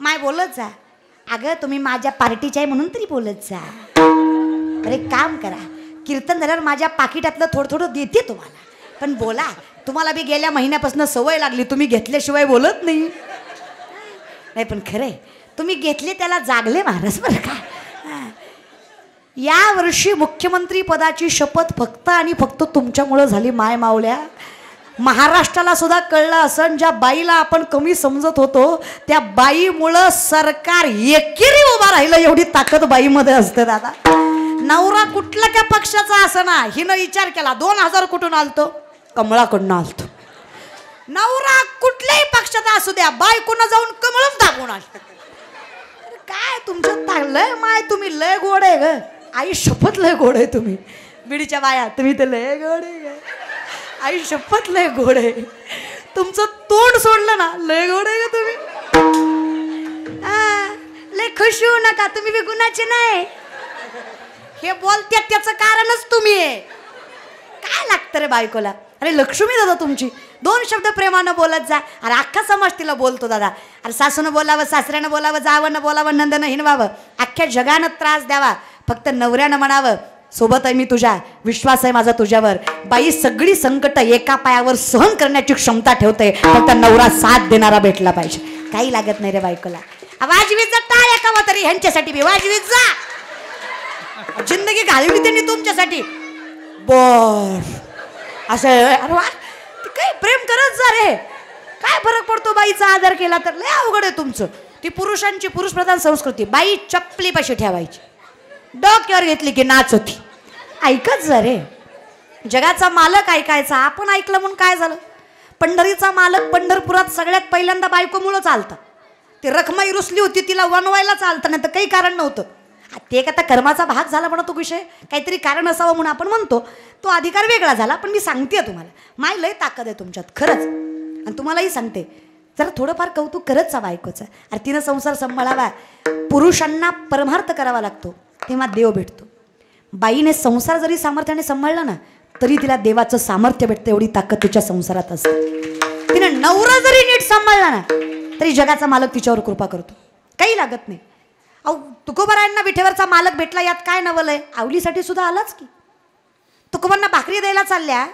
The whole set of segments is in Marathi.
माय बोलत जा. अगं तुम्ही माझ्या पार्टीच्या आहे म्हणून तरी बोलत जा. अरे काम करा, कीर्तन झाल्यावर माझ्या पाकिटातलं थोडं थोडं देते तुम्हाला, पण बोला. तुम्हाला बी गेल्या महिन्यापासून सवय लागली, तुम्ही घेतल्याशिवाय बोलत नाही. नाही पण खरंय, तुम्ही घेतले त्याला जागले महाराज बरं का. या वर्षी मुख्यमंत्री पदाची शपथ फक्त आणि फक्त तुमच्यामुळं झाली. माय मावल्या, महाराष्ट्राला सुद्धा कळलं असं, ज्या बाईला आपण कमी समजत होतो त्या बाईमुळं सरकार एकेरी उभा राहिलं. एवढी ताकद बाईमध्ये असते दादा. नवरा कुठल्या त्या पक्षाचा असं ना, हिनं विचार केला 2000 कुठून आलतो, कमळाकडून आलतो. नवरा कुठल्याही पक्षाचा असू द्या, बायकोनं जाऊन कमळच दाबून आलं. काय तुमचं लय माय, तुम्ही लय गोड आहे ग. आई शपथ लय गोड आहे तुम्ही. बिडीच्या बाया तुम्ही तर लय गोड आहे. आई शपथ लय गोड आहे. तुमचं तोंड सोडलं ना लय गोड आहे का तुम्ही. लय खुश होऊ नका, तुम्ही बी गुणाचे नाही. हे बोलते त्याचं कारणच तुम्ही आहे. काय लागतं रे बायकोला. अरे लक्ष्मी दादा तुमची 2 शब्द प्रेमानं बोलत जा. अरे अख्खा समाज तिला बोलतो दादा. अरे सासूनं बोलावं, सासऱ्यानं बोलावं, जावनं बोलावं, नंदनं हिनवावं, अख्ख्या जगानं त्रास द्यावा, फक्त नवऱ्यानं म्हणावं सोबत आहे मी तुझ्या, विश्वास आहे माझा तुझ्यावर. बाई सगळी संकट एका पायावर सहन करण्याची क्षमता ठेवते, फक्त नवरा साथ देणारा भेटला पाहिजे. काही लागत नाही रे बायकोला. वाजवीत जा टाळ्या का तरी ह्यांच्यासाठी बी वाजवीत जा. जिंदगी घालवली त्यांनी तुमच्यासाठी. बर असं अरे वा, काय प्रेम करत जा रे. काय फरक पडतो बाईचा आदर केला तर. लय अवघड आहे तुमचं. ती पुरुषांची पुरुषप्रधान संस्कृती. बाई चपली पाशी ठेवायची, डोक्यावर घेतली की नाच होती. ऐकत जा रे. जगाचा मालक ऐकायचा. आपण ऐकलं म्हणून काय झालं. पंढरीचा मालक पंढरपुरात सगळ्यात पहिल्यांदा बायकोमुळं चालतं. ती रखमाई रुसली होती, तिला वनवायला चालतं, नाही तर काही कारण नव्हतं. ते आता कर्माचा भाग झाला म्हणा तो विषय, काहीतरी कारण असावं म्हणून आपण म्हणतो. तो अधिकार वेगळा झाला. पण मी सांगते तुम्हाला, माय लय ताकद आहे तुमच्यात खरंच. आणि तुम्हालाही सांगते, जरा थोडंफार कौतुक करत जा बायकोचं. अरे तिनं संसार सांभाळावा. पुरुषांना परमार्थ करावा लागतो, तेव्हा देव भेटतो. बाईने संसार जरी सामर्थ्याने सांभाळला ना तरी तिला देवाचं सामर्थ्य भेटतं. एवढी ताकद तिच्या संसारात असते. तिनं नवरा जरी नीट सांभाळला ना तरी जगाचा मालक तिच्यावर कृपा करतो. काही लागत नाही. अहो तुकोबारायांना विठेवरचा मालक भेटला, यात काय नवलंय. आवलीसाठी सुद्धा आलाच की. तुकोबांना भाकरी द्यायला चालल्या,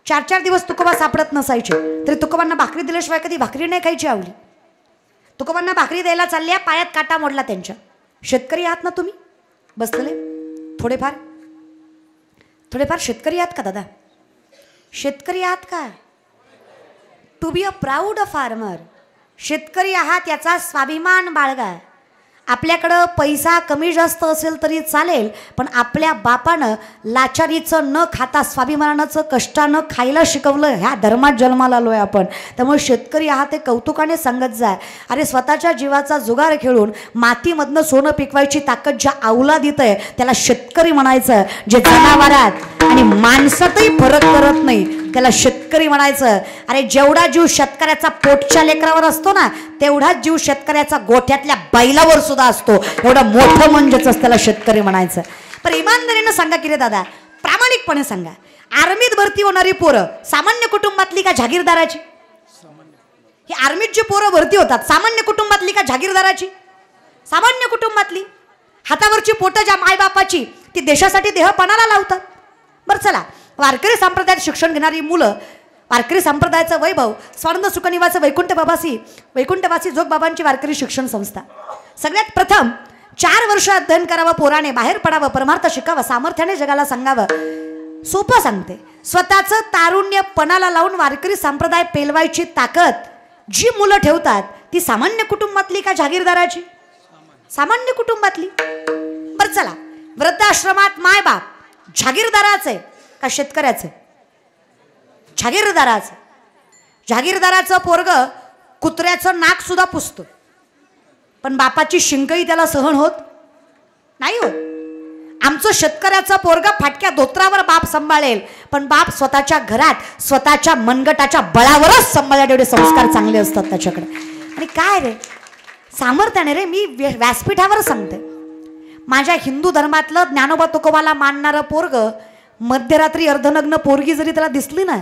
4-4 दिवस तुकोबा सापडत नसायचे, तरी तुकोबांना भाकरी दिल्याशिवाय कधी भाकरी नाही खायची आवली. तुकोबांना भाकरी द्यायला चालल्या, पायात काटा मोडला त्यांच्या. शेतकरी आहात ना तुम्ही बसले, थोडेफार शेतकरी आहात का दादा. शेतकरी आहात का. To be a proud farmer. शेतकरी आहात याचा स्वाभिमान बाळगा. आपल्याकडं पैसा कमी जास्त असेल तरी चालेल, पण आपल्या बापानं लाचारीचं न खाता स्वाभिमानाचं कष्टानं खायला शिकवलं. ह्या धर्मात जन्माला आलोय आपण. त्यामुळे शेतकरी आहात ते कौतुकाने सांगत जा. अरे स्वतःच्या जीवाचा जुगार खेळून मातीमधनं सोनं पिकवायची ताकद ज्या अवलादीत आहे त्याला शेतकरी म्हणायचं. जे जनावरात आणि माणसातही फरक करत नाही त्याला शेतकरी म्हणायचं. अरे जेवढा जीव शेतकऱ्याचा पोटच्या लेकरावर असतो ना तेवढाच जीव शेतकऱ्याचा गोठ्यातल्या बैलावर सुद्धा असतो. एवढं मोठं म्हणजेच त्याला शेतकरी म्हणायचं. पण इमानदारीनं सांगा की रे दादा, प्रामाणिकपणे सांगा, आर्मीत भरती होणारी पोरं सामान्य कुटुंबातली का जागीरदाराची. ही आर्मीत जी पोरं भरती होतात सामान्य कुटुंबातली का जागीरदाराची. सामान्य कुटुंबातली. हातावरची पोटं ज्या मायबापाची ती देशासाठी देह पणाला लावतात. बरं चला, वारकरी संप्रदायात शिक्षण घेणारी मुलं, वारकरी संप्रदायाचं वैभव, स्वानंद सुखनिवास वैकुंठवासी जोगबाबांची वारकरी शिक्षण संस्था. सगळ्यात प्रथम 4 वर्ष अध्ययन करावं पोराने, बाहेर पडावं, परमार्थ शिकावं, सामर्थ्याने जगाला सांगावं. सोपं सांगते. स्वतःचं तारुण्य पणाला लावून वारकरी संप्रदाय पेलवायची ताकद जी मुलं ठेवतात ती सामान्य कुटुंबातली का जागीरदाराची. सामान्य कुटुंबातली. बरं चला, वृद्धाश्रमात माय बाप जागीरदाराचे का शेतकऱ्याचे. जागीरदाराचं. जागीरदाराचं पोरग कुत्र्याचं नाक सुद्धा पुसतं, पण बापाची शिंकही त्याला सहन होत नाही होत. आमचं शेतकऱ्याचं पोरग फाटक्या धोत्रावर बाप सांभाळेल, पण बाप स्वतःच्या घरात स्वतःच्या मनगटाच्या बळावरच सांभाळेल. एवढे संस्कार चांगले असतात त्याच्याकडे. आणि काय रे सामर्थ्याने रे, मी व्यासपीठावर सांगते, माझ्या हिंदू धर्मातलं ज्ञानोबा तुकोबाला मानणारं पोरग मध्यरात्री अर्धनग्न पोरगी जरी त्याला दिसली ना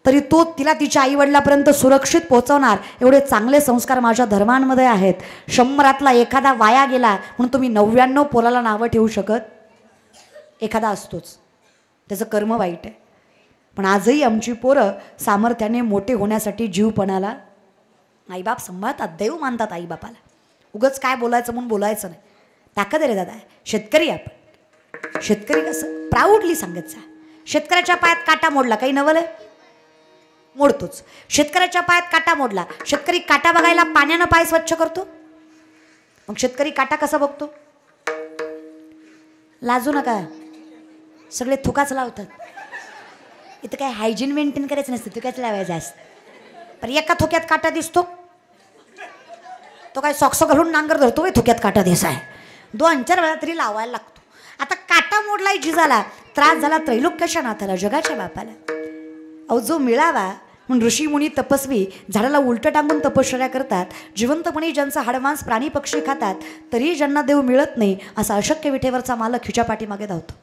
तरी तो तिला तिच्या आईवडिलापर्यंत सुरक्षित पोहोचवणार एवढे चांगले संस्कार माझ्या धर्मांमध्ये आहेत. 100रातला एखादा वाया गेला म्हणून तुम्ही 99 पोराला नावं ठेवू शकत? एखादा असतोच, त्याचं कर्म वाईट आहे. पण आजही आमची पोरं सामर्थ्याने मोठे होण्यासाठी जीवपणाला आईबाप सांभाळतात, देव मानतात आईबापाला. उगाच काय बोलायचं म्हणून बोलायचं नाही. ताकद आहे रे दादा. शेतकरी आपण, शेतकरी कसं प्राऊडली सांगत जा. शेतकऱ्याच्या पायात काटा मोडला, काही नवल आहे? मोडतोच. शेतकऱ्याच्या पायात काटा मोडला, शेतकरी काटा बघायला पाण्यानं पाय स्वच्छ करतो? मग शेतकरी काटा कसा बघतो? लाजू नका, सगळे थुकाच लावतात. इथं काय हायजीन मेंटेन करायचं नसतं, थुकाच लावायचं असतं. पण एका थोक्यात काटा दिसतो, तो काय सॉक्स घालून नांगर धरतो, थोक्यात काटा दिसाय. 2-4 वेळा तरी लावायला लागतो. आता काटा मोडलाय जिजाला, त्रास झाला त्रैलोक्याच्या नाथाला, जगाच्या बापाला. अहो जो मिळावा म्हणून ऋषीमुनी तपस्वी झाडाला उलटं टांगून तपश्चर्या करतात. जिवंतपणी ज्यांचा हाडमांस प्राणी पक्षी खातात तरीही ज्यांना देव मिळत नाही असा अशक्य विठेवरचा मालक हिच्या पाठीमागे धावतो.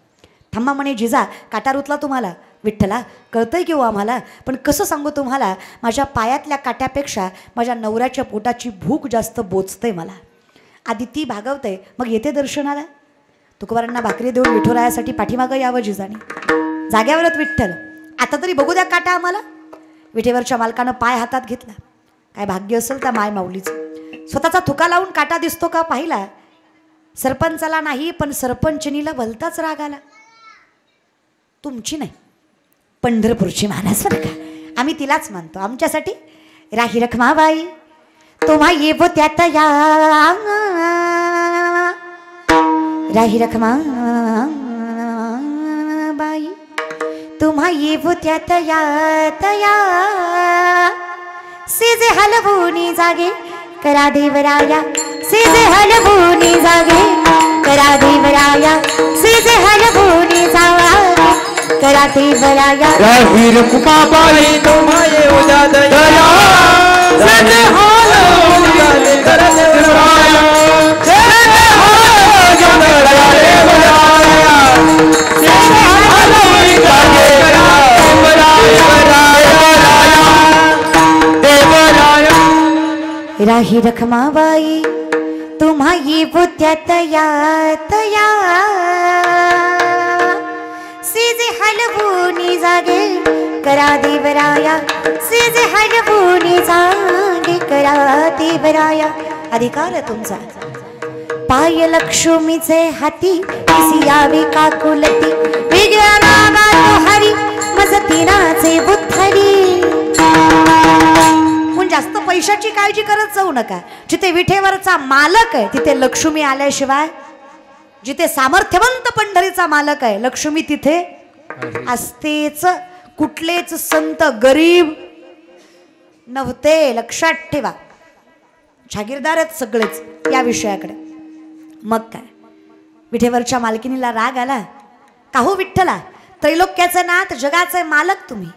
थांबा म्हणे जिजा, काटा रुतला तुम्हाला? विठ्ठला कळतंय की हो आम्हाला, पण कसं सांगू तुम्हाला, माझ्या पायातल्या काट्यापेक्षा माझ्या नवऱ्याच्या पोटाची भूक जास्त बोचते मला. आधी ती भागवते, मग येते दर्शनाला. तुकोबारांना भाकरी देऊन विठुरायासाठी पाठीमागं यावं जिजाने. जाग्यावरच विठ्ठल, आता तरी बघू द्या काटा आम्हाला. विठेवरच्या मालकानं पाय हातात घेतला. काय भाग्य असेल त्या माय माऊलीचं. स्वतःचा थुका लावून काटा दिसतो का पाहिला. सरपंचाला नाही पण सरपंचनीला भलताच राग आला. तुमची नाही, पंढरपूरची मानस बरं का, आम्ही तिलाच मानतो. आमच्यासाठी राही रखमाबाई तुम्हा येवो त्यात या, राही रखमाबाई तुम्हा येवो त्यात या तया, सेजे हलवूनी जागे करा देवराया, सेजे हलवूनी जागे करा देवराया, सेजे हलवूनी जागे करा देवराया. राही रखमाबाई तुम्हा येवो त्यात या, सेजे हलवूनी जागे करा देवराया, सेजे हलवूनी जागे करा देवराया, सेजे हलवूनी जागे करा देवराया. राही रखमाबाई तुम्हा येवो त्यात या तया, सेजे हलवूनी जागे करा देवराया, सेजे हलवूनी जागे करा देवराया. अधिकार आहे तुमचा. पाय लक्ष्मीचे हाती तिसी यावे काकुलती, वेगळा नागा तो हरी मज तिनाचे बुद्धरी. जास्त पैशाची काळजी करत जाऊ नका. जिथे विठेवरचा मालक आहे तिथे लक्ष्मी आल्याशिवाय, जिथे सामर्थ्यवंत पंढरीचा मालक आहे लक्ष्मी तिथे असतेच. कुठलेच संत गरीब नव्हते, लक्षात ठेवा. जागीरदार आहेत सगळेच या विषयाकडे. मग काय विठेवरच्या मालकिनीला राग आला. काहो विठ्ठला, त्रैलोक्याचे नाथ जगाचे मालक तुम्ही,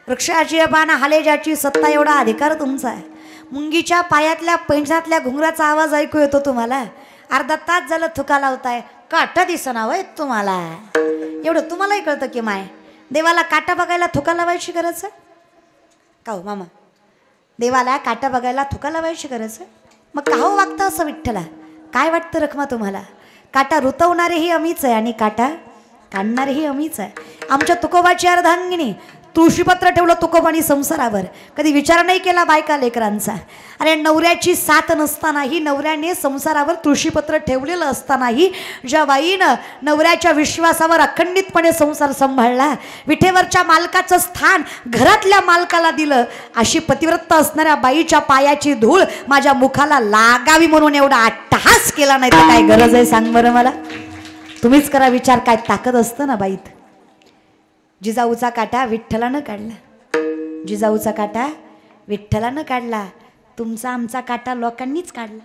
वृक्षाची पाना हाले ज्याची सत्ता एवढा अधिकार तुमचा आहे. मुंगीच्या पायातल्या पैंजातल्या घुंगराचा आवाज ऐकू येतो तुम्हाला. अर्धा तास झालं थुका लावताय, काटा दिसना वय तुम्हाला. एवढं तुम्हालाही कळतं की माय देवाला काटा बघायला थुका लावायची गरज आहे का हो मामा? देवाला काटा बघायला थुका लावायची गरज आहे? मग का हो वागतं असं विठ्ठला? काय वाटतं रखमा तुम्हाला? काटा रुतवणारेही आम्हीच आहे आणि काटा काढणारेही आम्हीच आहे. आमच्या तुकोबाची अर्धांगिनी तुळशीपत्र ठेवलं तुकोबानी संसारावर. कधी विचार नाही केला बायका लेकरांचा. अरे नवऱ्याची साथ नसतानाही, नवऱ्याने संसारावर तुळशीपत्र ठेवलेलं असतानाही ज्या बाईनं नवऱ्याच्या विश्वासावर अखंडितपणे संसार सांभाळला, विठेवरच्या मालकाचं स्थान घरातल्या मालकाला दिलं, अशी पतिव्रत असणाऱ्या बाईच्या पायाची धूळ माझ्या मुखाला लागावी म्हणून एवढा अट्टहास केला नाही तर काय गरज आहे सांग बरं मला? तुम्हीच करा विचार, काय ताकद असतं ना बाईत. जिजाऊचा काटा विठ्ठलानं काढला, जिजाऊचा काटा विठ्ठलानं काढला. तुमचा आमचा काटा लोकांनीच काढला.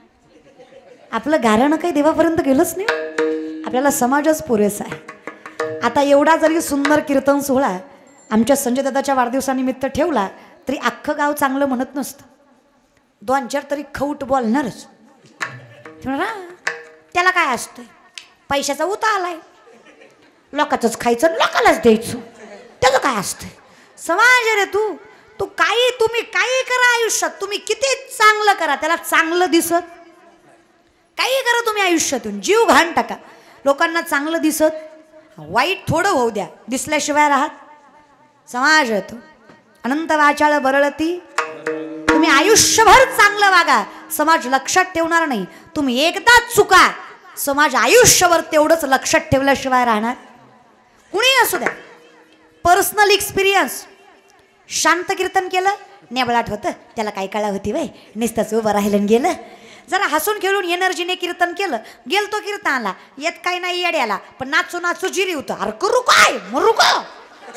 आपलं गारणं काही देवापर्यंत गेलंच नाही. आपल्याला समाजच पुरेसा आहे. आता एवढा जरी सुंदर कीर्तन सोहळा आमच्या संजय दादाच्या वाढदिवसानिमित्त ठेवला तरी अख्खं गाव चांगलं म्हणत नसतं. 2-4 तरी खौट बोलणारच. त्याला काय असतंय, पैशाचा उता आलाय, लोकांचंच खायचं लोकांनाच द्यायचं, त्याचं काय असतंय? समाज रे तू. तुम्ही काही करा आयुष्यात, तुम्ही किती चांगलं करा त्याला चांगलं दिसत, काही करा तुम्ही आयुष्यातून जीव घाण टाका, लोकांना चांगलं दिसत, वाईट थोडं होऊ द्या, दिसल्याशिवाय राहत समाज येतो अनंत वाचाळ बरळती. तुम्ही आयुष्यभर चांगलं वागा, समाज लक्षात ठेवणार नाही. तुम्ही एकदाच चुका, समाज आयुष्यभर तेवढंच लक्षात ठेवल्याशिवाय राहणार. कुणी असू द्या. Personal experience. शांत कीर्तन केलं, नेबळाट होतं, त्याला काय कळा होती वय, नुसतंच उभं राहिलं गेलं. जरा हसून खेळून एनर्जीने कीर्तन केलं, गेलतो कीर्तनाला, येत काही नाही येड्याला, पण नाचू नाचू जिरी होतं. अरे करू काय, मरू का.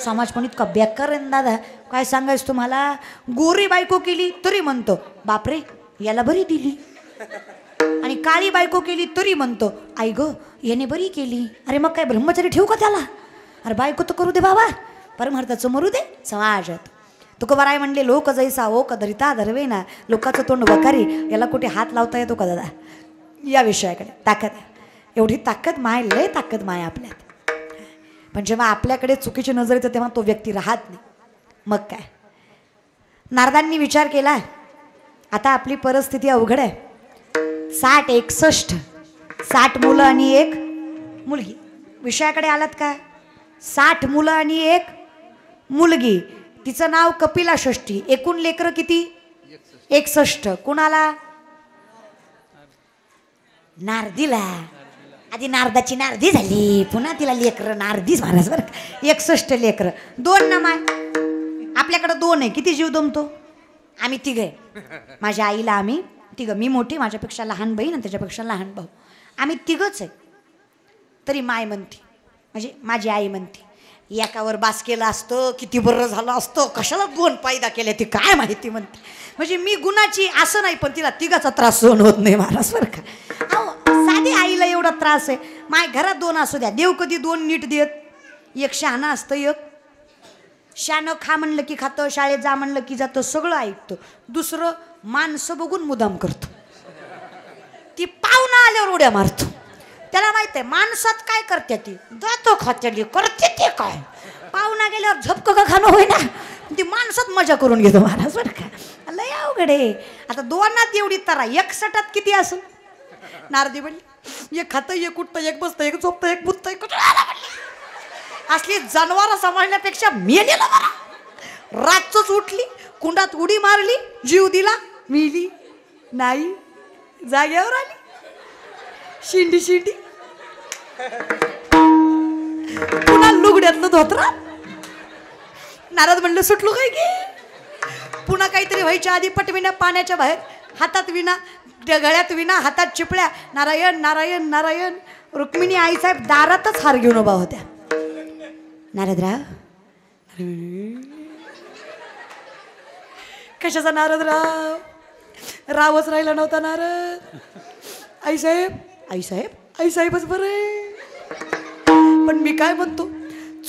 समाज पण इतका बेकार आहे दादा, काय सांगायचं तुम्हाला. गोरी बायको केली तरी म्हणतो बापरे याला बरी दिली, आणि काळी बायको केली तरी म्हणतो आई गो याने बरी केली. अरे मग काय ब्रह्मचारी ठेवू का त्याला. अरे बायको तर करू दे बाबा, परमार्थाचं मरू दे. समाजात तुकोबाराय म्हणले लोक जैसा ओ कदरिता धरवे ना, लोकाचं तोंड वकारी, याला कुठे हात लावता येतो का दादा. या विषयाकडे ताकद आहे, एवढी ताकद माय, लय ताकद माय आपल्यात. पण जेव्हा आपल्याकडे चुकीची नजर येते तेव्हा तो व्यक्ती राहत नाही. मग काय नारदांनी विचार केला, आता आपली परिस्थिती अवघड आहे. 60 मुलं आणि 1 मुलगी. विषयाकडे आलात का. 60 मुलं आणि 1 मुलगी. तिचं नाव कपिला षष्ठी. एकूण लेकरं किती 61. कुणाला. नारदीला. आधी नारदाची नारदी झाली, पुन्हा तिला लेकरं नारदीच महाराज बरं. 61 लेकरं. 2 ना माय. आपल्याकडं 2 आहे, किती जीव दमतो. आम्ही 3 आहे. माझ्या आईला आम्ही 3, मी मोठी, माझ्यापेक्षा लहान बहीण आणि त्याच्यापेक्षा लहान भाऊ, आम्ही 3च आहे. तरी माय म्हणते, म्हणजे माझी आई म्हणते एकावर बास केलं असतं किती बरं झालं असतं, कशाला 2 पैदा केल्या ती काय माहिती म्हणते. म्हणजे मी गुणाची असं नाही, पण तिला 3चा त्रास सहन होत नाही महाराज बरं का. अहो साधी आईला एवढा त्रास आहे. माय घरात 2 असू द्या, देव कधी 2 नीट देत. एक शहाणं असतं, एक शानं. खा म्हणलं की खातं, शाळेत जा म्हणलं की जातं, सगळं ऐकतो. दुसरं माणसं बघून मुदाम करतो. ती पाहुणा आल्यावर उड्या मारतो. त्याला माहित आहे माणसात काय करते, ती जातो खात्याली करते ते काय. पाहुणा गेल्यावर झपक का खाणं होईना, ती माणसात मजा करून घेतो महाराज बरं का. लय अवघड आहे. आता 2 एवढी तरा, 61 किती असेल. नारदी म्हणली एक खातं, एक उठतं, एक बसतं, एक झोपतं, एक बुततं, एक असली जनावर सांभाळण्यापेक्षा मेलेला बरा. रातच उठली, कुंडात उडी मारली, जीव दिला, मिली नाही, जाग्यावर आली, शिंडी शिंडी, पुन्हा लुगड्यातलं धोतरा. नारद म्हणलं सुटलो काय की. पुन्हा काहीतरी व्हायच्या आधी पटविना पाण्याच्या बाहेर, हातात विना, गळ्यात विना, हातात चिपळ्या. नारायण नारायण नारायण. रुक्मिणी आईसाहेब दारातच हार घेऊन उभा होत्या. नारदराव. कशाचा नारदराव. रावच राहिला नव्हता नारद. आईसाहेब आईसाहेब आईसाहेबच बरं आहे. पण मी काय म्हणतो,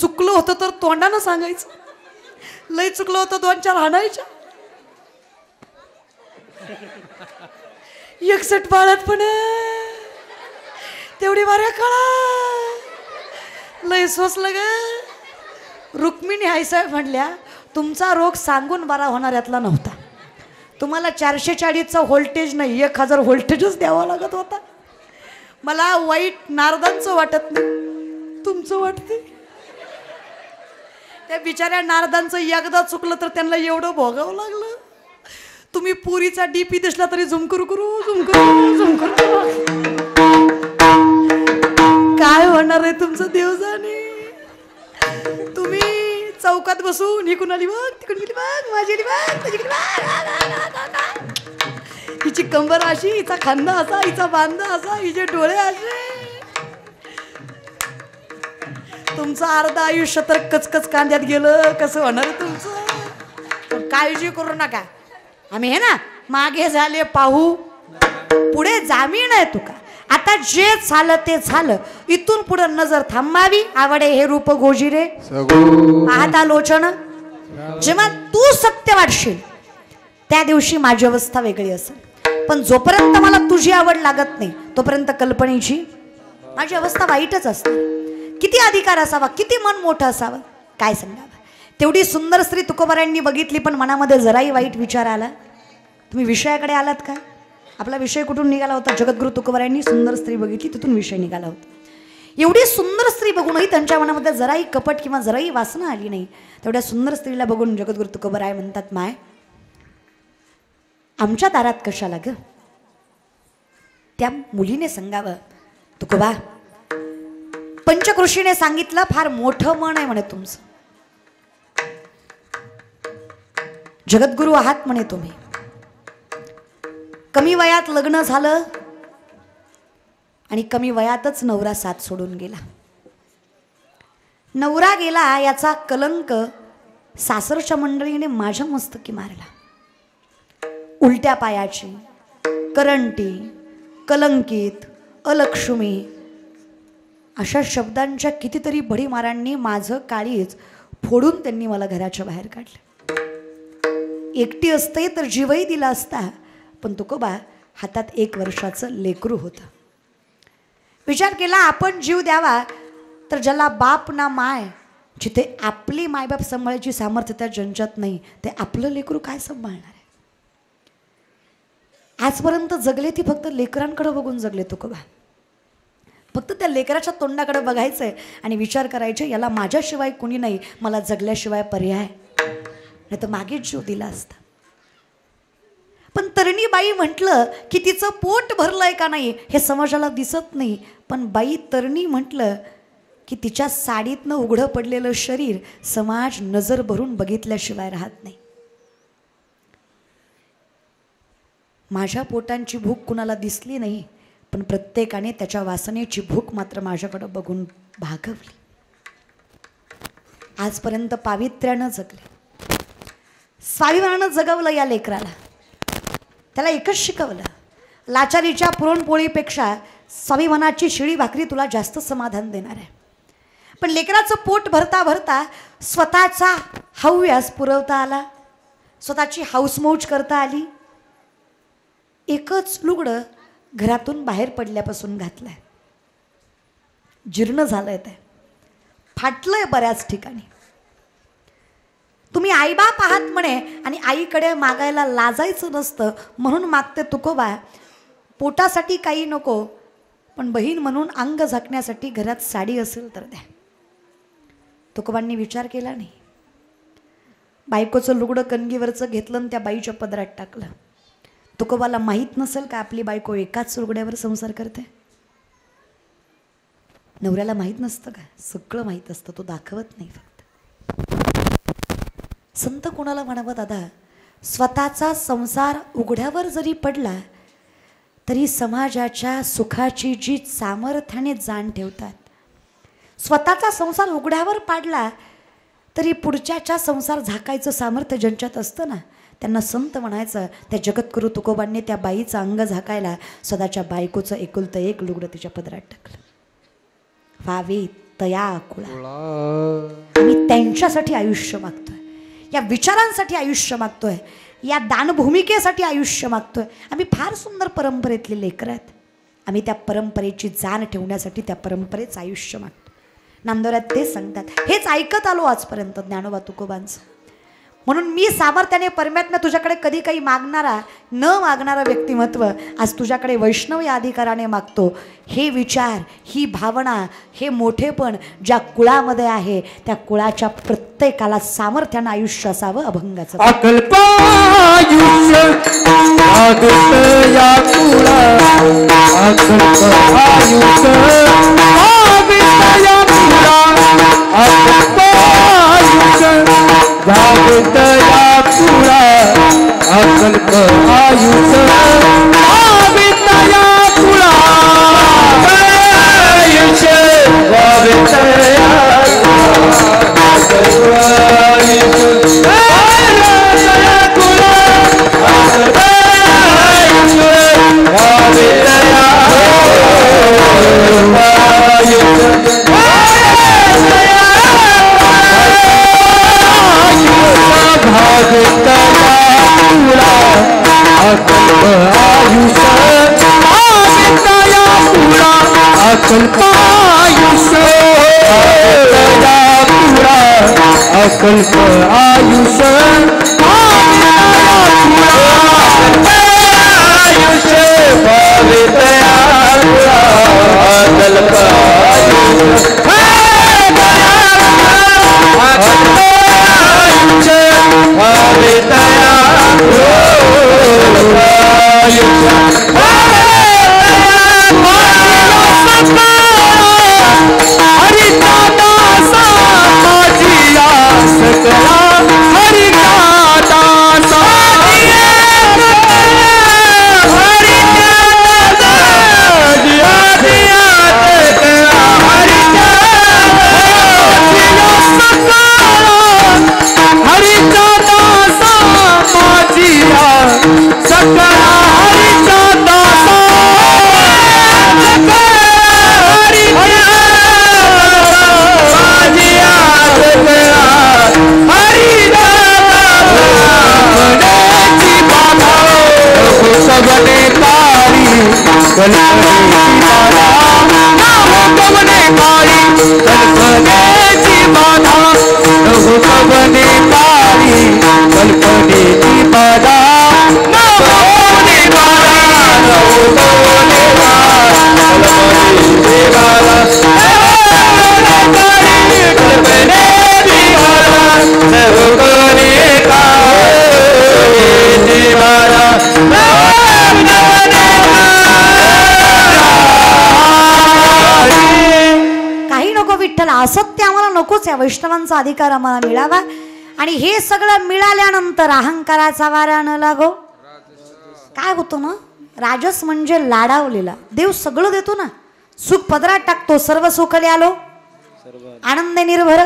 चुकलं होतं तर तोंडानं सांगायचं, लय चुकलं होतं 2-4 हाणायच्या. 61 बाळात पण तेवढी बऱ्या काळा लय सोसलं ग. रुक्मिणी आईसाहेब म्हणल्या तुमचा रोग सांगून बरा होणार यातला नव्हता. तुम्हाला 440चा व्होल्टेज नाही, 1000 व्होल्टेजच द्यावा लागत होता. मला वाईट नारदांचं वाटत नाही, तुमचं वाटते. त्या बिचाऱ्या नारदांचं एकदा चुकलं तर त्यांना एवढं भोगावं लागलं. तुम्ही पुरीचा डीपी दिसला तरी झुम करू करू झुम करू झुम करू. काय होणार आहे तुमचं देव जाणे. तुम्ही चौकात बसून इकडून आली बघ, तिकडून गेली बघ, माझी आली बघ, तुझी गेली बघ. हिची कंबर अशी, हिचा खांदा असा, हिचा बांधा असा, हिचे डोळे असे. तुमचं अर्ध आयुष्य तर कचकच कांद्यात गेलं. कसं होणार आहे तुमचं. काळजी करू नका, आम्ही हे ना मागे झाले पाहू, पुढे जामीन आहे तुका. आता जे झालं ते झालं, इथून पुढे नजर थांबावी. आवडे हे रूप गोजिरे पाहता लोचन. जेव्हा तू सत्य वाटशील त्या दिवशी माझी अवस्था वेगळी असेल. पण जोपर्यंत मला तुझी आवड लागत नाही तोपर्यंत कल्पनेची माझी अवस्था वाईटच असते. किती अधिकार असावा, किती मन मोठं असावं, काय सांगावं. तेवढी सुंदर स्त्री तुकोबारायांनी बघितली, पण मनामध्ये जराही वाईट विचार आला. तुम्ही विषयाकडे आलात का? आपला विषय कुठून निघाला होता? जगद्गुरु तुकोबारायांनी सुंदर स्त्री बघितली, तिथून विषय निघाला होता. एवढी सुंदर स्त्री बघूनही त्यांच्या मनामध्ये जराही कपट किंवा जराही वासना आली नाही. तेवढ्या सुंदर स्त्रीला बघून जगद्गुरु तुकोबाराय म्हणतात, माय आमच्या दारात कशाला ग? त्या मुलीने सांगावं, तुकोबा पंचकृषीने सांगितलं, फार मोठं मन आहे म्हणे तुमचं, जगद्गुरु आहात म्हणे तुम्ही. कमी वयात लग्न झालं आणि कमी वयातच नवरा साथ सोडून गेला. नवरा गेला याचा कलंक सासरच्या मंडळीने माझ्या मस्तकी मारला. उलट्या पायाची, करंटी, कलंकित, अलक्ष्मी अशा शब्दांच्या कितीतरी भडीमारांनी माझं काळीज फोडून त्यांनी मला घराच्या बाहेर काढलं. एकटी असते तर जीवही दिला असता, पण तुकोबा हातात 1 वर्षाचं लेकरू होतं. विचार केला आपण जीव द्यावा तर ज्याला बाप ना माय, जिथे आपली मायबाप सांभाळायची सामर्थ्य त्या जंजात नाही, ते आपलं लेकरू काय सांभाळणार आहे? आजपर्यंत जगले ती फक्त लेकरांकडे बघून जगले तुकोबा. फक्त त्या लेकराच्या तोंडाकडे बघायचंय आणि विचार करायचे, याला माझ्याशिवाय कुणी नाही, मला जगल्याशिवाय पर्याय नाही तर मागेच जीव दिला असता. पण तरणी बाई म्हटलं की तिचं पोट भरलंय का नाही हे समाजाला दिसत नाही, पण बाई तरणी म्हटलं की तिच्या साडीतनं उघडं पडलेलं शरीर समाज नजर भरून बघितल्याशिवाय राहत नाही. माझ्या पोटांची भूक कुणाला दिसली नाही, पण प्रत्येकाने त्याच्या वासनेची भूक मात्र माझ्याकडे बघून भागवली. आजपर्यंत पावित्र्यानं जगले, स्वाभिमानानं जगवलं या लेकराला. त्याला एकच शिकवलं, लाचारीच्या पुरणपोळीपेक्षा स्वाभिमानाची शिळी भाकरी तुला जास्त समाधान देणार आहे. पण लेकराचं पोट भरता भरता स्वतःचा हव्यास पुरवता आला, स्वतःची हाऊसमौज करता आली. एकच लुगडं घरातून बाहेर पडल्यापासून घातलंय, जीर्ण झालंय, ते फाटलंय बऱ्याच ठिकाणी. तुम्ही आईबाप आहात म्हणे आणि आईकडे मागायला लाजायचं नसतं म्हणून मागते तुकोबा. पोटासाठी काही नको, पण बहीण म्हणून अंग झाकण्यासाठी घरात साडी असेल तर द्या. तुकोबांनी विचार केला नाही. बायकोचं लुगडं कणगीवरचं घेतलं आणि त्या बाईच्या पदरात टाकलं. तुकोबाला माहीत नसेल का आपली बायको एकाच लुगड्यावर संसार करते? नवऱ्याला माहीत नसतं का? सगळं माहीत असतं, तो दाखवत नाही. फक्त संत कोणाला म्हणावं दादा, स्वतःचा संसार उघड्यावर जरी पडला तरी समाजाच्या सुखाची जी सामर्थ्याने जाण ठेवतात. स्वतःचा संसार उघड्यावर पाडला तरी पुढच्याच्या संसार झाकायचं सामर्थ्य ज्यांच्यात असतं ना, त्यांना संत म्हणायचं. त्या जगद्गुरु तुकोबांनी त्या बाईचं अंग झाकायला स्वतःच्या बायकोचं एकुलतं एक लुगडं तिच्या पदरात टाकलं. व्हावी तया कुळा. आम्ही त्यांच्यासाठी आयुष्य मागतोय, या विचारांसाठी आयुष्य मागतोय, या दानभूमिकेसाठी आयुष्य मागतोय. आम्ही फार सुंदर परंपरेतले लेकर आहेत. आम्ही त्या परंपरेची जाण ठेवण्यासाठी त्या परंपरेचं आयुष्य मागतो. नामदेवरात ते सांगतात, हेच ऐकत आलो आजपर्यंत ज्ञानोबा तुकोबांचं. म्हणून मी सामर्थ्याने परमात्मा तुझ्याकडे कधी काही मागणारा न मागणारा व्यक्तिमत्व आज तुझ्याकडे वैष्णव या अधिकाराने मागतो. हे विचार, ही भावना, हे मोठेपण ज्या कुळामध्ये आहे त्या कुळाच्या प्रत्येकाला सामर्थ्यानं आयुष्य असावं अभंगाचं. भागतया पुरा अकल्प आयुष, भागतया पुरा आयुष, भागतया अकल्प अकल्प आयुष्य आयुष्य भावे तया अकल्प आयुष्य भावे तया असत्य आम्हाला नकोच आहे. वैष्णवांचा अधिकार आम्हाला मिळावा आणि हे सगळं मिळाल्यानंतर अहंकाराचा वारा न लागो. काय होतं ना, राजस म्हणजे लाडावलेला. देव सगळं देतो ना, सुख पदरात टाकतो. सर्व सुखले आलो आनंदे निर्भर,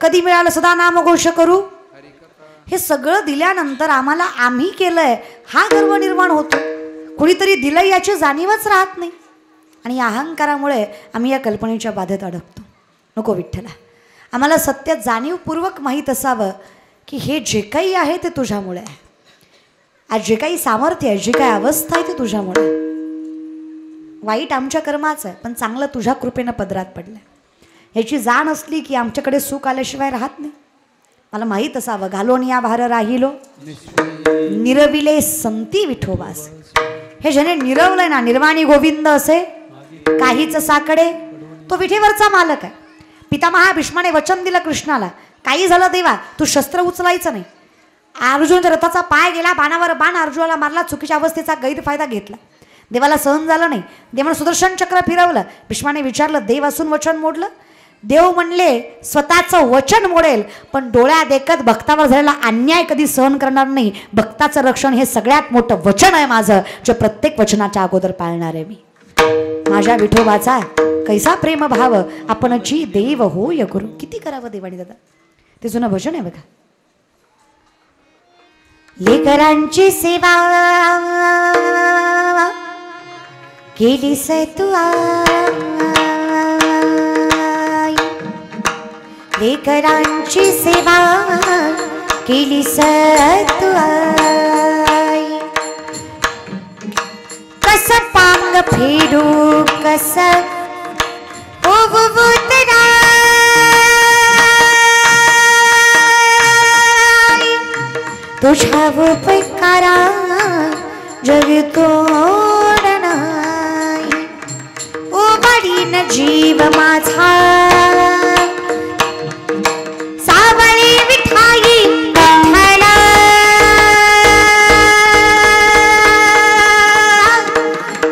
कधी मिळालं सदा नामघोष करू. हे सगळं दिल्यानंतर आम्हाला आम्ही केलंय हा गर्व निर्माण होतो. कुणीतरी दिलं याची जाणीवच राहत नाही आणि अहंकारामुळे आम्ही या कल्पनेच्या बाधेत अडकतो. नको विठ्ठला, आम्हाला सत्य जाणीवपूर्वक माहीत असावं की हे जे काही आहे ते तुझ्यामुळे आहे. आज जे काही सामर्थ्य आहे, जी काही अवस्था आहे ते तुझ्यामुळे. वाईट आमच्या कर्माचं आहे पण चांगलं तुझ्या कृपेनं पदरात पडलं. ह्याची जाण असली की आमच्याकडे सुख आल्याशिवाय राहत नाही. मला माहीत असावं, घालोन या भार राहिलो निरविले संती विठोबास. हे ज्याने निरवलंय ना, निर्वाणी गोविंद असे काहीच साकडे, तो विठेवरचा मालक आहे. पितामहा भीष्माने वचन दिलं कृष्णाला, काही झालं देवा तू शस्त्र उचलायचं नाही. अर्जुनच्या रथाचा पाय गेला, बाणावर बाण अर्जुनाला मारला, चुकीच्या अवस्थेचा गैरफायदा घेतला. देवाला सहन झालं नाही. देवानं सुदर्शन चक्र फिरवलं. भीष्माने विचारलं, देव असून वचन मोडलं? देव म्हणले, स्वतःचं वचन मोडेल पण डोळ्या देखत भक्तावर झालेला अन्याय कधी सहन करणार नाही. भक्ताचं रक्षण हे सगळ्यात मोठं वचन आहे माझं, जे प्रत्येक वचनाच्या अगोदर पाळणार आहे मी. माझ्या विठोबाचा कैसा प्रेम भाव आपणची देव होय गुरु. किती करावं देवानी दादा, ते जुनं भजन आहे बघा. लेकरांची सेवा केलीस तू लेकरांची सेवा केलीस तू कस पांग फेडू कस तुझ्या उपकारा जग तोडना उबडीन जीव माझा सावळी विठाई विठ्ठला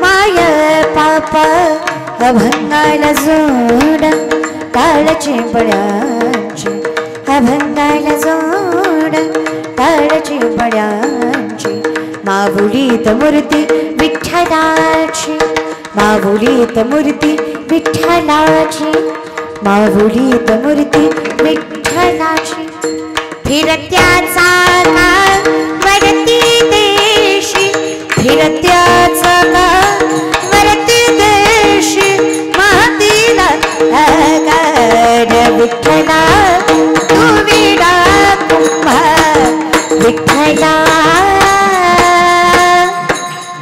माय पाप अभंगाला जोड काळचे बळ्यांचे अभंगाला जोड काळची बड्यांची माऊलीत मूर्ती विठ्ठलाची माऊलीत मूर्ती विठ्ठलाची माऊलीत मूर्ती विठ्ठलाची फिरत्याचा काळ वरती देशी फिरत्याचा काळ वरती देशी महातीला विठ्ठला तू विडा विठ्ठला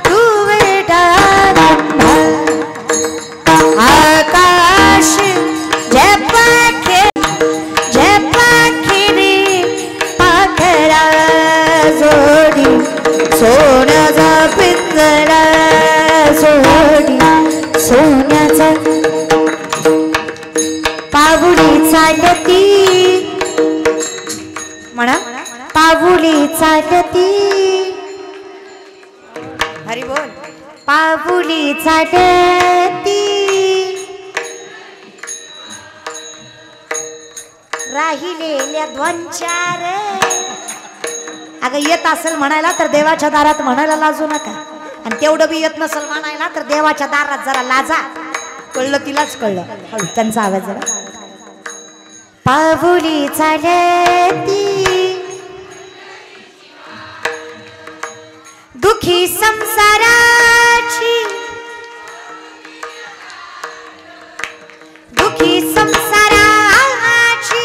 तू वेडा आकाश जय पाखीर पाऊली चालती म्हणा पाऊली चालती हरी बोल पाऊली चालती राहिलेल्या दोन चार अगं येत असेल म्हणायला तर देवाच्या दारात म्हणायला लाजू नका आणि तेवढं बी येत नसेल म्हणायला तर देवाच्या दारात जरा लाजा कळलं तिलाच कळलं हळू त्यांचा आवाज जरा पाऊली चालती दुखी संसाराची दुखी संसाराची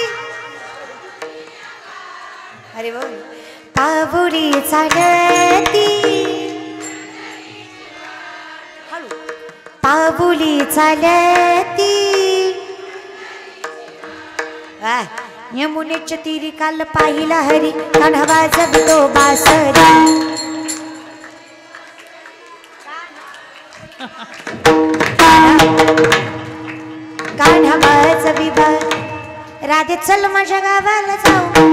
अरे बोल पाऊली चालती हळू पाऊली चालती यमुनेच्या तीरी काल पाहिला हरी कान्हा जगतो बासरी कान्हा बाज विभा राधे चल माझ्या गावाला जाऊ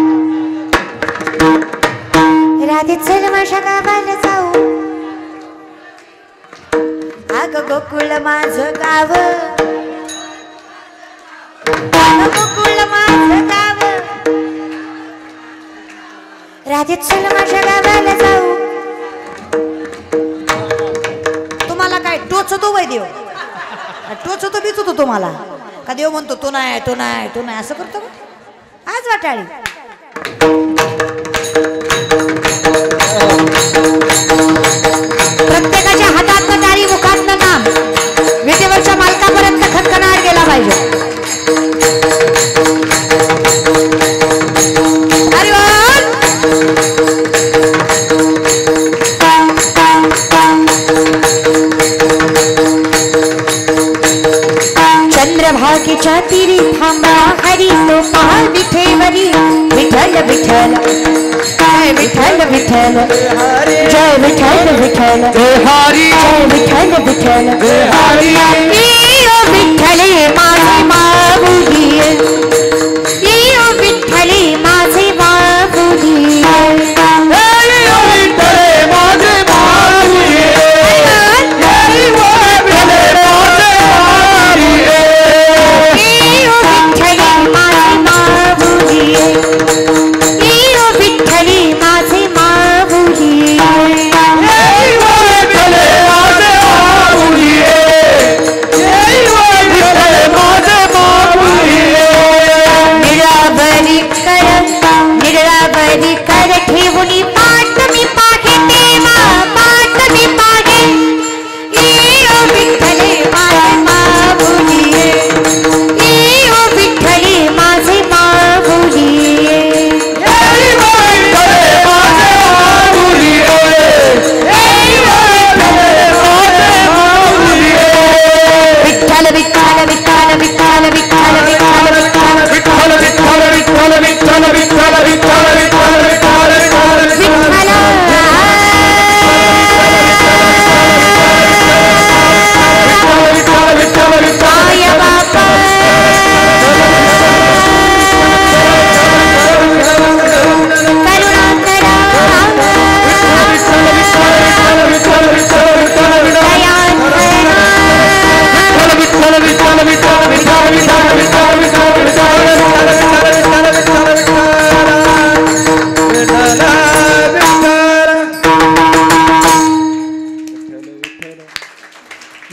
राधे चल माझ्या गावाला जाऊ अग गोकुळ माझं गाव गोकुळ माझं गाव राधे चल माझ्या गावाला जाऊ तुम्हाला काय टोचतो वै देव टोचतो बिचतो तुम्हाला का देव म्हणतो तो नाही तो नाही तो नाही असं करतो का आज वाटाळी प्रत्येकाच्या हातात टाळी मुखात नाम विटेवरच्या मालकापर्यंत खटकनार गेला पाहिजे चंद्रभागेच्या तीरी थांबा हरी तो पहा विठेवरी विठ्ठल विठ्ठल जय विठ्ठल विठ्ठल जय विठ्ठल विठ्ठल हरी जय विठ्ठल विठ्ठल विठ्ठले माझे माऊली विठ्ठले माझे माऊली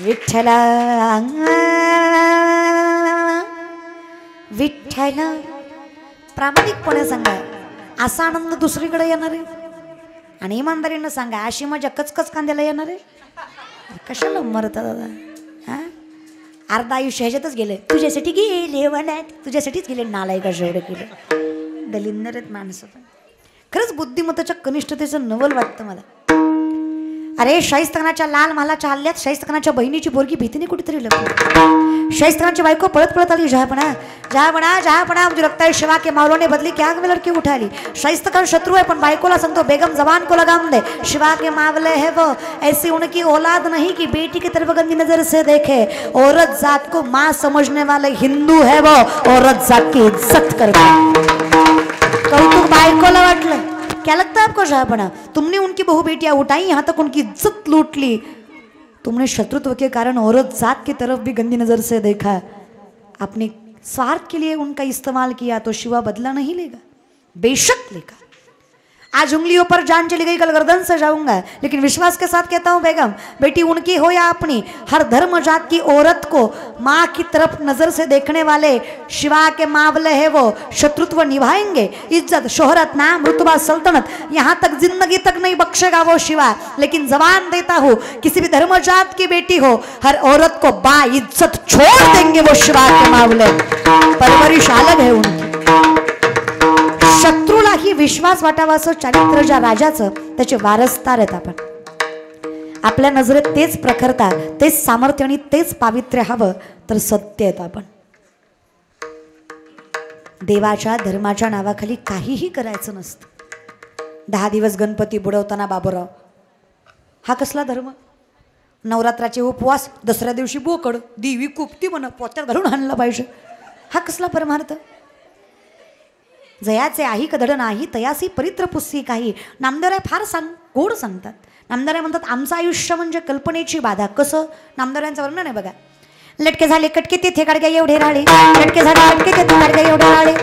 विठ्ठला विठ्ठल प्रामाणिकपणे सांगा असा आनंद दुसरीकडे येणार आहे आणि इमानदारीनं सांगा अशी मजा कचकच कांद्याला येणार आहे कशाला मरता दादा हा अर्धा आयुष्य ह्याच्यातच गेले तुझ्यासाठी गेले वनात तुझ्यासाठीच गेले नालायक अशा एवढं केलं दलिंदर आहेत माणसं पण खरंच बुद्धिमत्ताच्या कनिष्ठतेचं नवल वाटतं मला अरे शाहिस्तखानाच्या लाल महालाच्या हल्ल्यात शाहिस्तखानाच्या बहिणीची पोरगी भीतीने कुठेतरी लपली. शाहिस्तखानाची बायको पळत पळत आली. जहापणा जहापणा जहापणा मुझे लगता है शिवा के मावलों ने बदली क्या में लड़की उठा ली. शाहिस्तखान शत्रु है पण बायकोला सांगतो बेगम जवान को लगाम दे. शिवा के मावले है वो, ऐसी उनकी औलाद नहीं कि बेटी की तरफ गंदी नजर से देखे. औरत जात को माँ समझने वाले हिंदू है वो, औरत जात की इज्जत करते. कौतुक बायकोला वाटलं. क्या लगता है आपको शाहपना? तुमने उनकी बहु बेटियां उठाई, यहाँ तक उनकी इज्जत लूट ली. तुमने शत्रुत्व के कारण औरत जात की तरफ भी गंदी नजर से देखा. आपने स्वार्थ के लिए उनका इस्तेमाल किया तो शिवा बदला नहीं लेगा, बेशक लेगा. आज उंगलियों पर जान चली गई, कल गर्दन से जाऊंगा. लेकिन विश्वास के साथ कहता हूं बेगम, बेटी उनकी हो या अपनी, हर धर्म जात की औरत को माँ की तरफ नजर से देखने वाले शिवा के मावले है वो, शत्रुत्व निभाएंगे. इज्जत, शोहरत, नाम, रुतबा, सल्तनत, यहाँ तक जिंदगी तक नहीं बख्शेगा वो शिवा. लेकिन जबान देता हूँ, किसी भी धर्म जात की बेटी हो, हर औरत को बा इज्जत छोड़ देंगे वो शिवा के मावले. परवरिश अलग है उनकी. शत्रूलाही विश्वास वाटावा असं चारित्र्य ज्या राजाचं, त्याचे वारसदार आहेत आपण. आपल्या नजरेत तेच प्रखरता, तेच सामर्थ्य आणि तेच पावित्र्य हवं तर सत्य आहेत आपण. देवाच्या धर्माच्या नावाखाली काहीही करायचं नसतं. 10 दिवस गणपती बुडवताना बाबूराव, हा कसला धर्म? नवरात्राचे उपवास, दसऱ्या दिवशी बोकड, देवी कुपती म्हणा पोत्यात घालून आणलं पाहिजे, हा कसला परमार्थ? जयाचे आही कधड नाही तयासी परित्र पुस्सी काही. नामदेवराय फार गोड सांगतात. नामदेवराय म्हणतात आमचं आयुष्य म्हणजे कल्पनेची बाधा. कसं? नामदेवरायांचं वर्णन आहे बघा. लटके झाले कटके तेथे गाडग्या एवढे राळे, लटके झाले कटके तेथे गाडग्या एवढे राळे.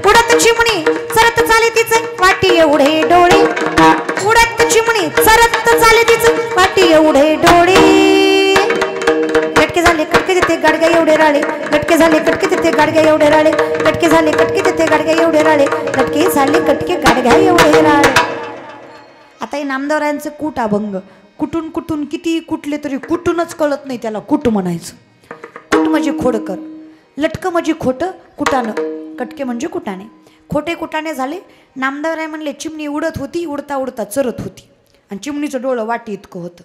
उडत चिमणी चरत चाले तिचे वाटी एवढे डोळे, उडत चिमणी चरत चाले तिचे वाटी एवढे डोळे. लटके झाले कटके तिथे गाडग्या एवढे राळे, लटके झाले कटके तिथे गाडग्या एवढे राळे, लटके झाले कटके तिथे गाडग्या एवढे राळे, लटके झाले कटके गाडग्या एवढे राळे. आता हे नामदेवरायांचे कूट अभंग, कुठून कुठून किती कुठले तरी कुठूनच कळत नाही त्याला कुट म्हणायचं. कुट म्हणजे खोडकर, लटकं म्हणजे खोटं, कुटाणं, कटके म्हणजे कुटाणे. खोटे कुटाणे झाले. नामदेवराय म्हणले चिमणी उडत होती, उडता उडता चरत होती आणि चिमणीचं डोळं वाटी इतकं होतं.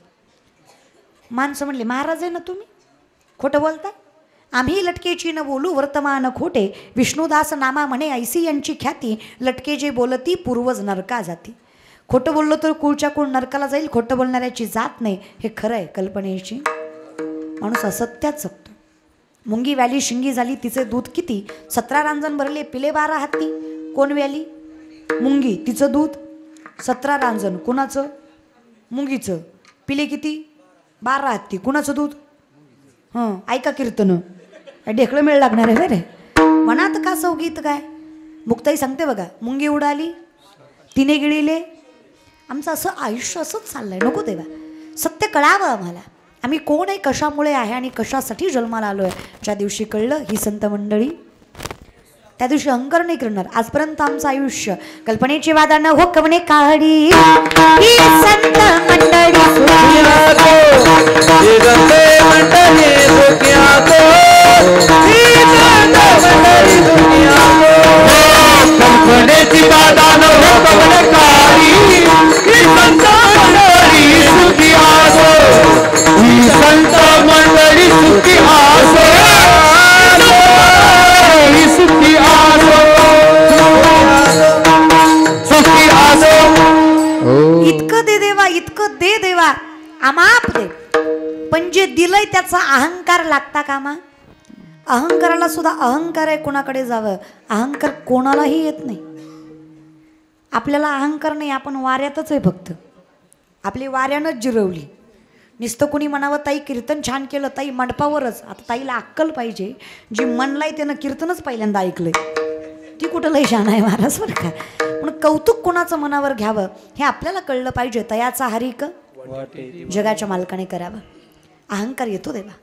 माणसं म्हणले महाराज आहे ना तुम्ही, खोटं बोलता? आम्ही लटकेची न बोलू वर्तमान खोटे, विष्णुदास नामा म्हणे ऐसी यांची ख्याती, लटके जे बोलती पूर्वज नरका जाती. खोटं बोललो तर कुळच्या कुळ नरकाला जाईल, खोटं बोलणाऱ्याची जात नाही, हे खरं आहे कल्पनेची. माणूस असत्यात जगतो. मुंगी व्याली शिंगी झाली तिचे दूध किती, 17 रांजण भरले पिले 12 हाती. कोण व्याली? मुंगी, तिचं दूध 17 रांजण. कुणाचं? मुंगीचं. पिले किती? 12 हत्ती. कुणाचं दूध? ऐका कीर्तन, ढेकळं मिळ लागणार आहे रे. मनात का सौगीत काय? मुक्ताई सांगते बघा, मुंगी उडाली तिने गिळीले. आमचं असं आयुष्य असंच चाललंय. नको देवा, सत्य कळावं आम्हाला. आम्ही कोण आहे, कशामुळे आहे आणि कशासाठी जन्माला आलो आहे. ज्या दिवशी कळलं ही संत मंडळी, त्या दिवशी अहंकार नाही करणार. आजपर्यंत आमचं आयुष्य कल्पनेची वादा न हो कवणे काढी ही संत मंडळी कल्पनेची वादा न हो कवणे काढी ही संत मंडळी सुखी आसो, ही संत मंडळी सुखी आसो, सुखी आसो, सुखी आसो. इतकं दे देवा, इतकं दे देवा, आमाप दे. पण जे दिलंय त्याचा अहंकार लागता कामा. अहंकाराला सुद्धा अहंकार आहे, कोणाकडे जावं. अहंकार कोणालाही येत नाही. आपल्याला अहंकार नाही, आपण वाऱ्यातच आहे फक्त. आपली वाऱ्यानंच जिरवली. नुसतं कुणी म्हणावं ताई कीर्तन छान केलं, ताई मंडपावरच. आता ताईला अक्कल पाहिजे, जी म्हणलाय त्यानं कीर्तनच पहिल्यांदा ऐकलंय, ती कुठं लय छान आहे महाराज बरं का. पण कौतुक कोणाचं मनावर घ्यावं हे आपल्याला कळलं पाहिजे. तयाचा हरिक जगाच्या मालकाने करावं. अहंकार येतो देवा,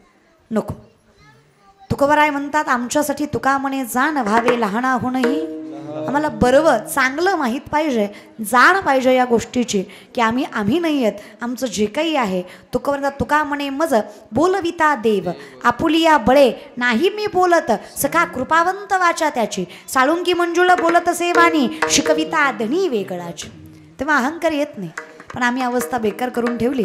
नको. तुकोबराय म्हणतात आमच्यासाठी तुका म्हणे जाण व्हावे लहानाहूनही. आम्हाला बरोबर चांगलं माहीत पाहिजे, जाण पाहिजे या गोष्टीची की आम्ही नाही आहेत. आमचं जे काही आहे तुका म्हणे मज बोलविता देव, आपुलिया बळे नाही मी बोलत, सखा कृपावंत वाचा त्याची, साळुंकी मंजुळ बोलत सेवानी, शिकविता धनी वेगळाची. तेव्हा अहंकार येत नाही. पण आम्ही अवस्था बेकार करून ठेवली.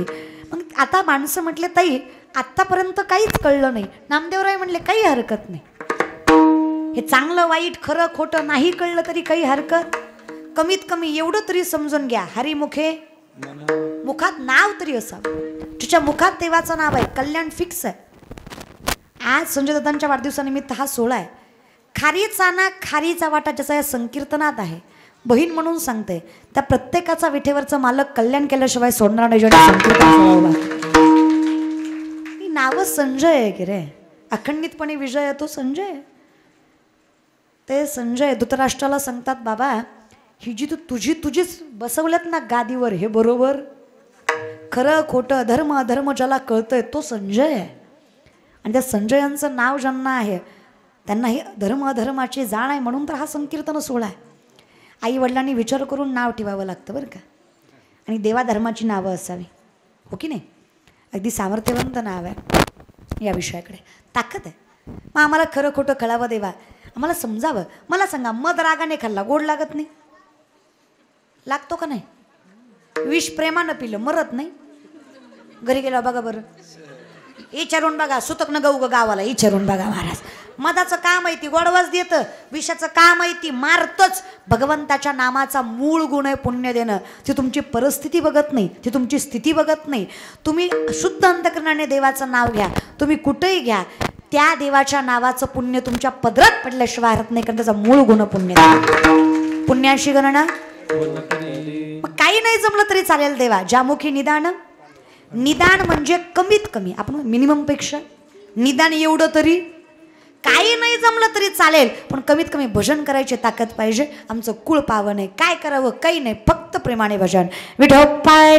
मग आता माणसं म्हटले ताई आत्तापर्यंत काहीच कळलं नाही. नामदेवराय म्हणले काही हरकत नाही, हे चांगलं वाईट खरं खोटं नाही कळलं तरी काही हरकत, कमीत कमी एवढं तरी समजून घ्या, हरिमुखे मुखात नाव तरी असावं. तुझ्या मुखात देवाचं नाव आहे, कल्याण फिक्स आहे. आज संजय दत्तांच्या वाढदिवसानिमित्त हा सोहळा आहे. खारीचा ना खारीचा वाटा ज्याचा या संकीर्तनात आहे, बहीण म्हणून सांगते त्या प्रत्येकाचा विठेवरचं मालक कल्याण केल्याशिवाय सोडणार नाही. जेव्हा संकीर्तन सोहळा ही नावच संजय आहे की रे, अखंडितपणे विजय आहे तो संजय. ते संजय धृतराष्ट्राला सांगतात बाबा ही जी तू तुझीच बसवल्यात ना गादीवर, हे बरोबर खरं खोटं धर्म अधर्म ज्याला कळतंय तो संजय आहे. आणि त्या संजयांचं नाव ज्यांना आहे त्यांना ही धर्म अधर्माची जाण आहे, म्हणून तर हा संकीर्तन सोहळा आहे. आई वडिलांनी विचार करून नाव ठेवावं लागतं बरं का, आणि देवाधर्माची नावं असावी, हो की नाही. अगदी सामर्थ्यवंत नाव आहे. या विषयाकडे ताकद आहे. मग आम्हाला खरं खोटं कळावं देवा, आम्हाला समजावं. मला सांगा मध रागाने खाल्ला गोड लागत नाही, लागतो का नाही. विष प्रेमानं पिलं मरत नाही. घरी गेला बघा बरं, विचारून बघा, सुतक न गऊ गावाला विचारून बघा महाराज. मधाचं का माहिती गोडवाच देतं, विषाचं का माहिती मारतच. भगवंताच्या नामाचा मूळ गुण आहे पुण्य देणं. ती तुमची परिस्थिती बघत नाही, ती तुमची स्थिती बघत नाही. तुम्ही शुद्ध अंतकरणाने देवाचं नाव घ्या, तुम्ही कुठेही घ्या, त्या देवाच्या नावाचं पुण्य तुमच्या पदरात पडल्याशिवाय हरत नाही, कारण त्याचा मूळ गुण पुण्य. पुण्याशी गणना मग काही नाही जमलं तरी चालेल देवा. ज्यामुखी निदान, निदान म्हणजे कमीत कमी, आपण मिनिमम पेक्षा निदान एवढं तरी. काही नाही जमलं तरी चालेल, पण कमीत कमी भजन करायची ताकद पाहिजे. आमचं कुळ पावन आहे, काय करावं काही नाही, फक्त प्रेमाने भजन. विठोपाय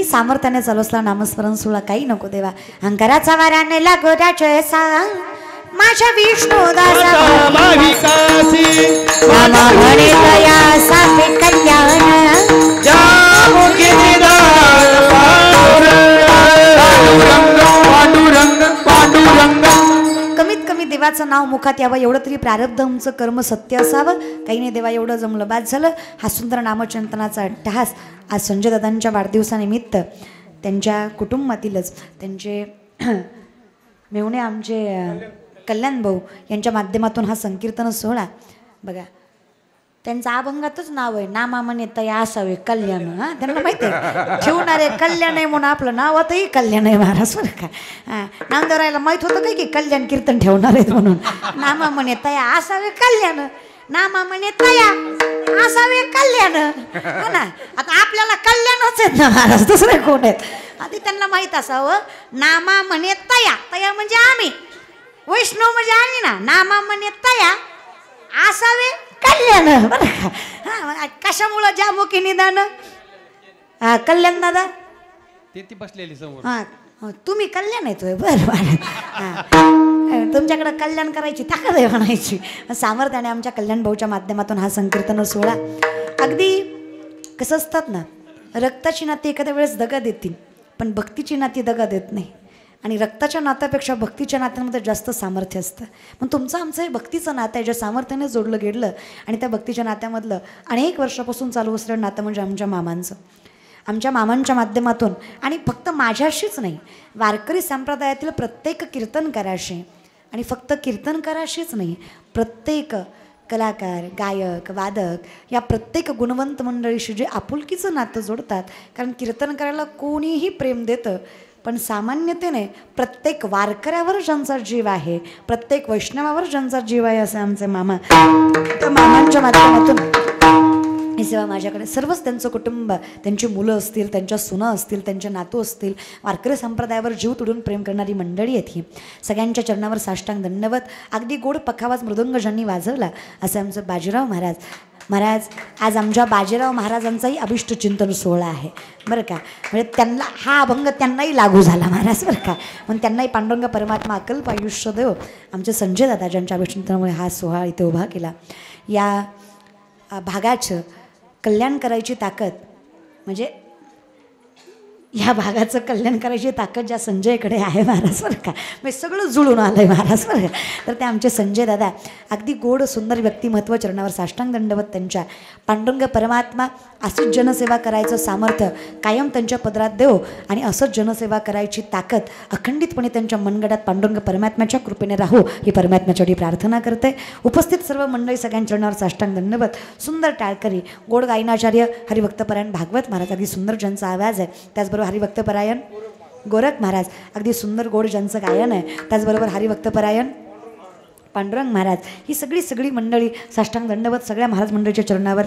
सामर्थ्याने चालू असला नामस्मरण सोहळा काही नको देवा. अंकाराचा वाऱ्याने लागो त्याचे सांग माझ्या विष्णू दासा कमीत कमी देवाचं नाव मुखात यावं एवढं तरी प्रारब्ध आमचं कर्म सत्य असावं. काही नाही देवा एवढं जमलं बाद झालं. हा सुंदर नामचिंतनाचा अट्टहास आज संजय दादांच्या वाढदिवसानिमित्त त्यांच्या कुटुंबातीलच त्यांचे मेहुणे आमचे कल्याण भाऊ यांच्या माध्यमातून हा संकीर्तन सोहळा बघा. त्यांचं अभंगातच नाव आहे, नामा म्हणे तया असावे कल्याण. हां त्यांना माहिती आहे ठेवणारे कल्याण आहे म्हणून आपलं नावातही कल्याण आहे महाराज बरं का. हां नामदेवरायला माहीत होतं काय की कल्याण कीर्तन ठेवणार आहेत म्हणून. नामा म्हणे तया असावे कल्याण, नामा म्हणे तया असावे कल्याण. हो ना, आता आपल्याला कल्याणच आहेत ना महाराज, दुसरे कोण आहेत. आधी त्यांना माहीत असावं नामा म्हणे तया, तया म्हणजे आम्ही, वैष्णव म्हणजे आम्ही ना. नामा म्हणे तया असावे कल्याण बरं का. हा कशामुळं ज्यामुखी निदान. हा कल्याण दादा ती बसलेली समोर. हा तुम्ही कल्याण येतोय बरं बरं. हा तुमच्याकडे कल्याण करायची ताकद आहे म्हणायची. सामर्थ्याने आमच्या कल्याण भाऊच्या माध्यमातून हा संकीर्तन सोहळा. अगदी कसं असतात ना, रक्ताची नाती एखाद्या वेळेस दगा देतील, पण भक्तीची नाती दगा देत नाही. आणि रक्ताच्या नात्यापेक्षा भक्तीच्या नात्यांमध्ये जास्त सामर्थ्य असतं. पण तुमचं आमचं हे भक्तीचं नातं आहे, ज्या सामर्थ्याने जोडलं गेलं. आणि त्या भक्तीच्या नात्यामधलं अनेक वर्षापासून चालू असलेलं नातं म्हणजे आमच्या मामांचं. आमच्या मामांच्या माध्यमातून आणि फक्त माझ्याशीच नाही, वारकरी संप्रदायातील प्रत्येक कीर्तनकाराशी, आणि फक्त कीर्तनकाराशीच नाही, प्रत्येक कलाकार गायक वादक या प्रत्येक गुणवंत मंडळीशी जे आपुलकीचं नातं जोडतात. कारण कीर्तन करायला कोणीही प्रेम देतं, पण सामान्यतेने प्रत्येक वारकऱ्यावर ज्यांचा जीव आहे, प्रत्येक वैष्णवावर ज्यांचा जीव आहे, असे आमचे मामा. त्या मामांच्या माध्यमातून ही सेवा माझ्याकडे. सर्वच त्यांचं कुटुंब, त्यांची मुलं असतील, त्यांच्या सुना असतील, त्यांचे नातू असतील, वारकरी संप्रदायावर जीव तुडून प्रेम करणारी मंडळी आहेत ही. सगळ्यांच्या चरणावर साष्टांग दंडवत. अगदी गोड पखावाज मृदंग ज्यांनी वाजवला असं आमचं बाजीराव महाराज. महाराज आज आमच्या बाजीराव महाराजांचाही अभिष्ट चिंतन सोहळा आहे बरं का. म्हणजे त्यांना हा अभंग त्यांनाही लागू झाला महाराज बरं का. मग त्यांनाही पांडुरंग परमात्मा अकल्प आयुष्य देव. आमचे संजय दादा ज्यांच्या अभिष्टचिंतनामुळे हा सोहळा इथे उभा केला. या भागाचं कल्याण करायची ताकद म्हणजे ह्या भागाचं कल्याण करायची ताकद ज्या संजयकडे आहे महाराज बरं का. म्हणजे सगळं जुळून आलं आहे महाराज बरं का. तर ते आमचे संजय दादा अगदी गोड सुंदर व्यक्तिमत्व चरणावर साष्टांग दंडवत. त्यांच्या पांडुरंग परमात्मा असंच जनसेवा करायचं सामर्थ्य कायम त्यांच्या पदरात देव आणि असंच जनसेवा करायची ताकद अखंडितपणे त्यांच्या मनगडात पांडुरंग परमात्म्याच्या कृपेने राहू ही परमात्म्याच्यासाठी प्रार्थना करते. उपस्थित सर्व मंडळी सगळ्यांच्या चरणावर साष्टांग दंडवत. सुंदर टाळकरी गोड गायनाचार्य हरिभक्तपरायण भागवत महाराज अगदी सुंदर ज्यांचा आवाज आहे. त्याचबरोबर हरिभक्तपरायण गोरख महाराज अगदी सुंदर गोड ज्यांचं गायन आहे. त्याचबरोबर हरिभक्तपरायण पांडुरंग महाराज. ही सगळी मंडळी साष्टांग दंडवत सगळ्या महाराज मंडळीच्या चरणावर